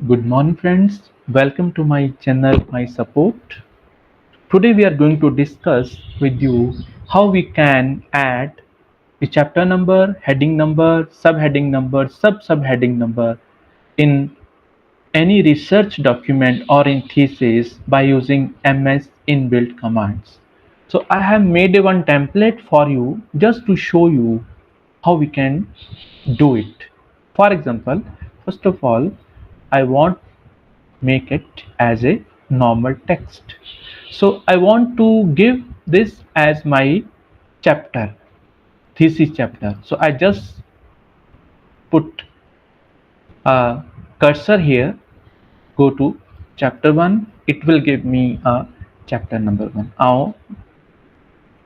Good morning, friends. Welcome to my channel, My Support. Today, we are going to discuss with you how we can add the chapter number, heading number, subheading number, sub-subheading number in any research document or in thesis by using MS inbuilt commands. So, I have made a one template for you just to show you how we can do it. For example, first of all, I want make it as a normal text. So I want to give this as my chapter, thesis chapter. So I just put a cursor here, go to chapter 1, it will give me a chapter number 1. Now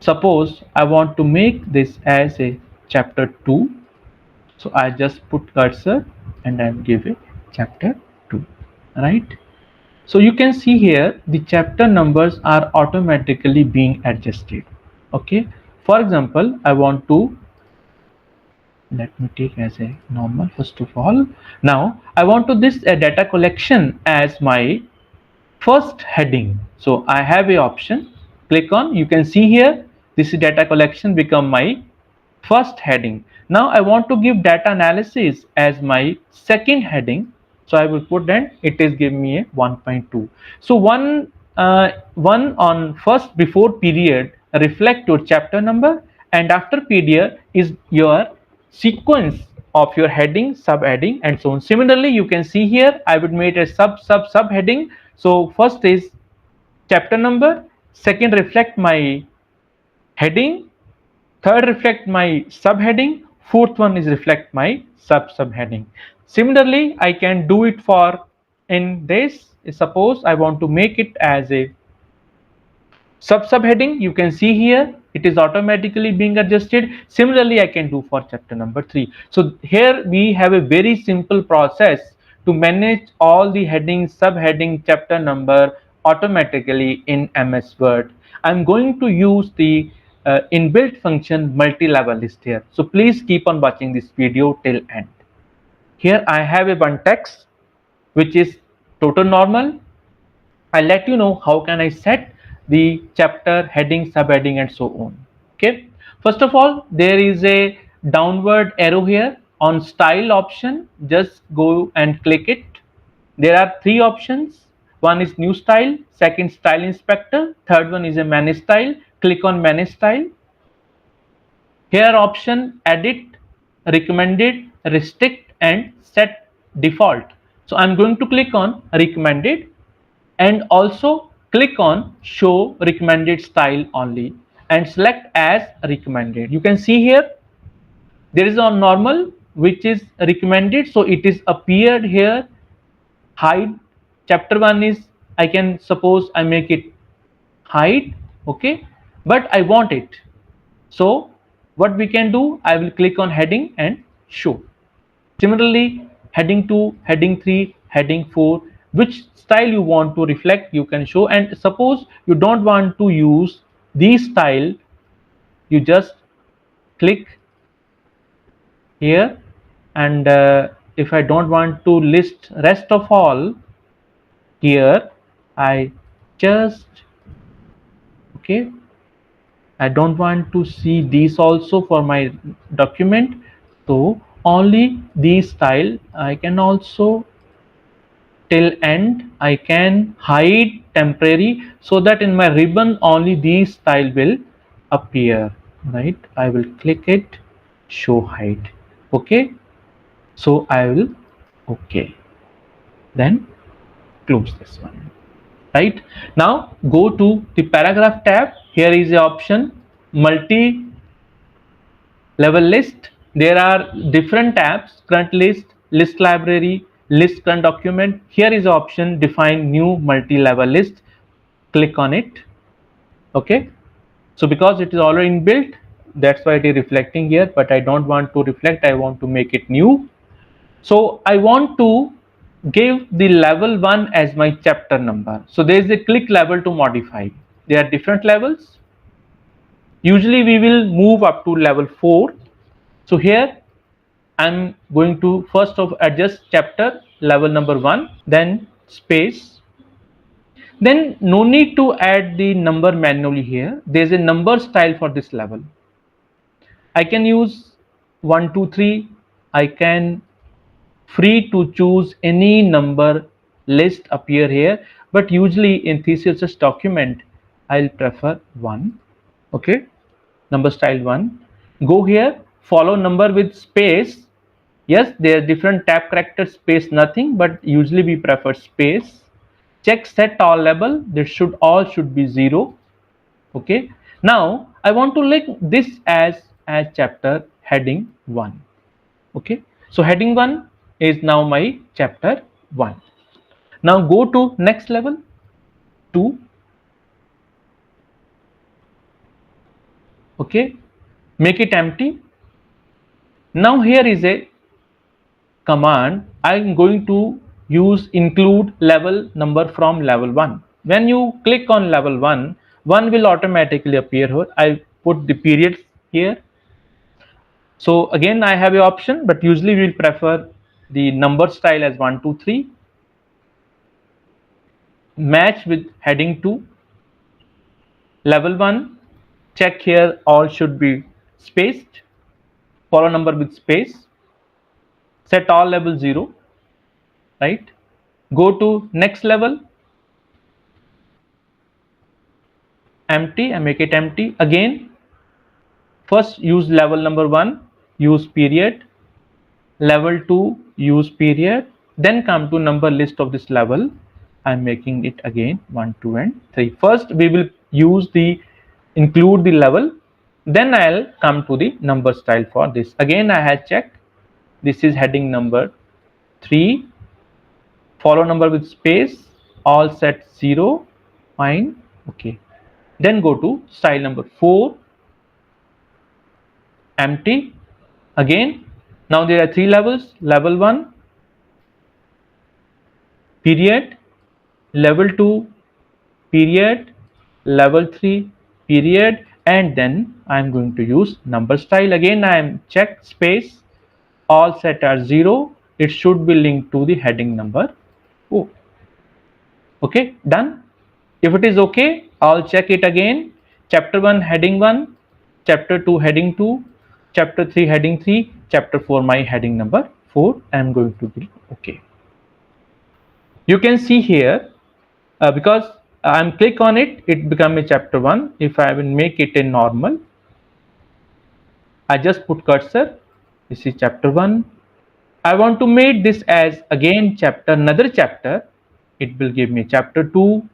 suppose I want to make this as a chapter 2, so I just put cursor and I give it chapter 2, right? So you can see here the chapter numbers are automatically being adjusted. Okay, for example, I want to let me take as a normal first of all. Now I want to this data collection as my first heading. So I have a option, click on, you can see here this data collection become my first heading. Now I want to give data analysis as my second heading. So I will put that it is giving me a 1.2. So one on first before period reflect your chapter number, and after period is your sequence of your heading, subheading, and so on. Similarly, you can see here I would make a subheading. So first is chapter number, second reflect my heading, third reflect my subheading, fourth one is reflect my subheading. Similarly, I can do it for in this. Suppose I want to make it as a subheading, you can see here it is automatically being adjusted. Similarly, I can do for chapter number 3. So here we have a very simple process to manage all the headings, subheading, chapter number automatically in MS Word. I'm going to use the inbuilt function multi-level list here. So please keep on watching this video till end. Here I have a one text which is total normal. I'll let you know how can I set the chapter, heading, subheading, and so on. Okay. First of all, there is a downward arrow here on style option. Just go and click it. There are three options. One is new style, second style inspector, third one is a manage style. Click on manage style. Here option edit, recommended, restrict, and set default. So I'm going to click on recommended and also click on show recommended style only and select as recommended. You can see here there is a normal which is recommended, so it is appeared here. Hide chapter 1 is, I can suppose I make it hide, okay, but I want it. So what we can do, I will click on heading and show. Similarly, heading 2, heading 3, heading 4, which style you want to reflect, you can show. And suppose you don't want to use these style, you just click here, and if I don't want to list rest of all, here I just, okay, I don't want to see these also for my document, so only these style I can also till end. I can hide temporary so that in my ribbon only these style will appear, right? I will click it, show hide, okay. So I will, okay, then close this one. Right now go to the paragraph tab. Here is the option multi level list. There are different tabs: current list, list library, list current document. Here is the option define new multi-level list. Click on it. Okay, so because it is already inbuilt, that's why it is reflecting here, but I don't want to reflect, I want to make it new. So I want to give the level 1 as my chapter number. So there is a click level to modify. There are different levels. Usually we will move up to level 4. So here I'm going to first of adjust chapter level number 1, then space. Then no need to add the number manually here. There's a number style for this level. I can use 1, 2, 3. I can free to choose any number list appear here, but usually in thesis document I'll prefer 1. Okay, number style 1. Go here, follow number with space. Yes, there are different tab characters, space nothing, but usually we prefer space. Check set all label, this should be 0. Okay, now I want to link this as chapter heading 1. Okay, so heading 1 is now my chapter 1. Now go to next level 2. Okay, make it empty. Now here is a command. I'm going to use include level number from level 1. When you click on level 1, 1 will automatically appear here. I put the periods here. So again I have a option, but usually we'll prefer the number style as 1, 2, 3. Match with heading 2. Level 1, check here, all should be spaced. Follow number with space. Set all level 0. Right. Go to next level. Empty, and make it empty. Again, first use level number 1, use period. Level 2, use period. Then come to number list of this level. I'm making it again 1, 2, and 3. First we will use the include the level, then I'll come to the number style for this. Again I had checked, this is heading number 3, follow number with space, all set 0, fine. Okay, then go to style number 4, empty. Again, now there are 3 levels. Level 1, period. Level 2, period. Level 3, period. And then I'm going to use number style. Again I am check space, all set are 0. It should be linked to the heading number 4. Okay, done. If it is okay, I'll check it again. Chapter 1 heading 1, chapter 2 heading 2, chapter 3 heading 3, chapter 4 my heading number 4. I'm going to be okay. You can see here, because I'm click on it, it become a chapter 1. If I will make it a normal, I just put cursor, this is chapter 1. I want to make this as again chapter, another chapter, it will give me chapter 2.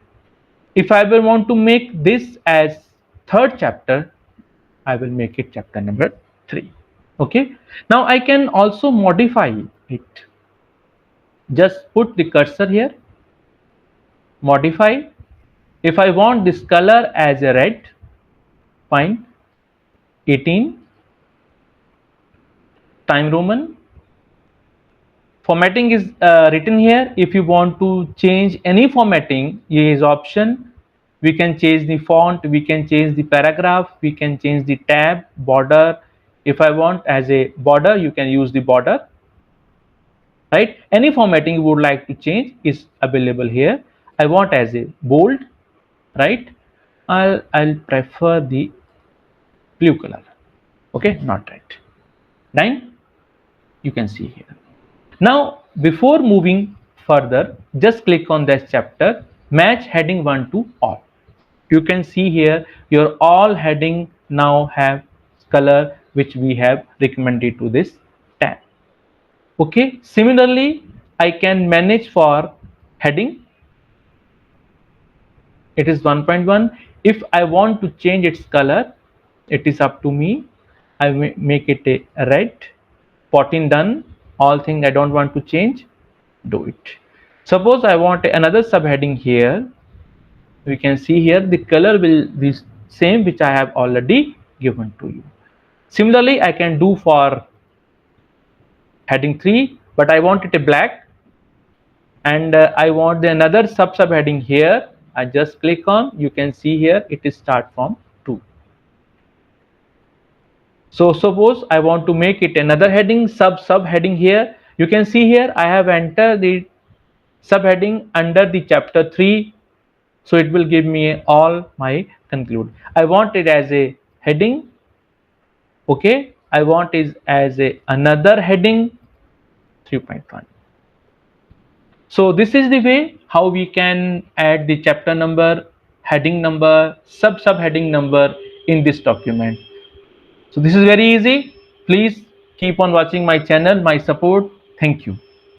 If I will want to make this as third chapter, I will make it chapter number 3. Okay, now I can also modify it. Just put the cursor here, modify. If I want this color as a red, fine, 18, time Roman. Formatting is written here. If you want to change any formatting, here is option. We can change the font, we can change the paragraph, we can change the tab, border. If I want as a border, you can use the border. Right? Any formatting you would like to change is available here. I want as a bold, right? I'll prefer the blue color. Okay, not red. 9. You can see here. Now, before moving further, just click on this chapter, match heading 1 to all. You can see here your all heading now have color which we have recommended to this tab. Okay, similarly, I can manage for heading. It is 1.1. If I want to change its color, it is up to me. I make it a red. 14 done. All things I don't want to change, do it. Suppose I want another subheading here. We can see here the color will be same which I have already given to you. Similarly, I can do for heading 3, but I want it a black, and I want another subheading here. I just click on, you can see here it is start from 2. So suppose I want to make it another heading, subheading here. You can see here I have entered the subheading under the chapter 3, so it will give me all my conclude. I want it as a heading. Okay, I want is as a another heading 3.1. So this is the way how we can add the chapter number, heading number, subheading number in this document. So this is very easy. Please keep on watching my channel, my support. Thank you.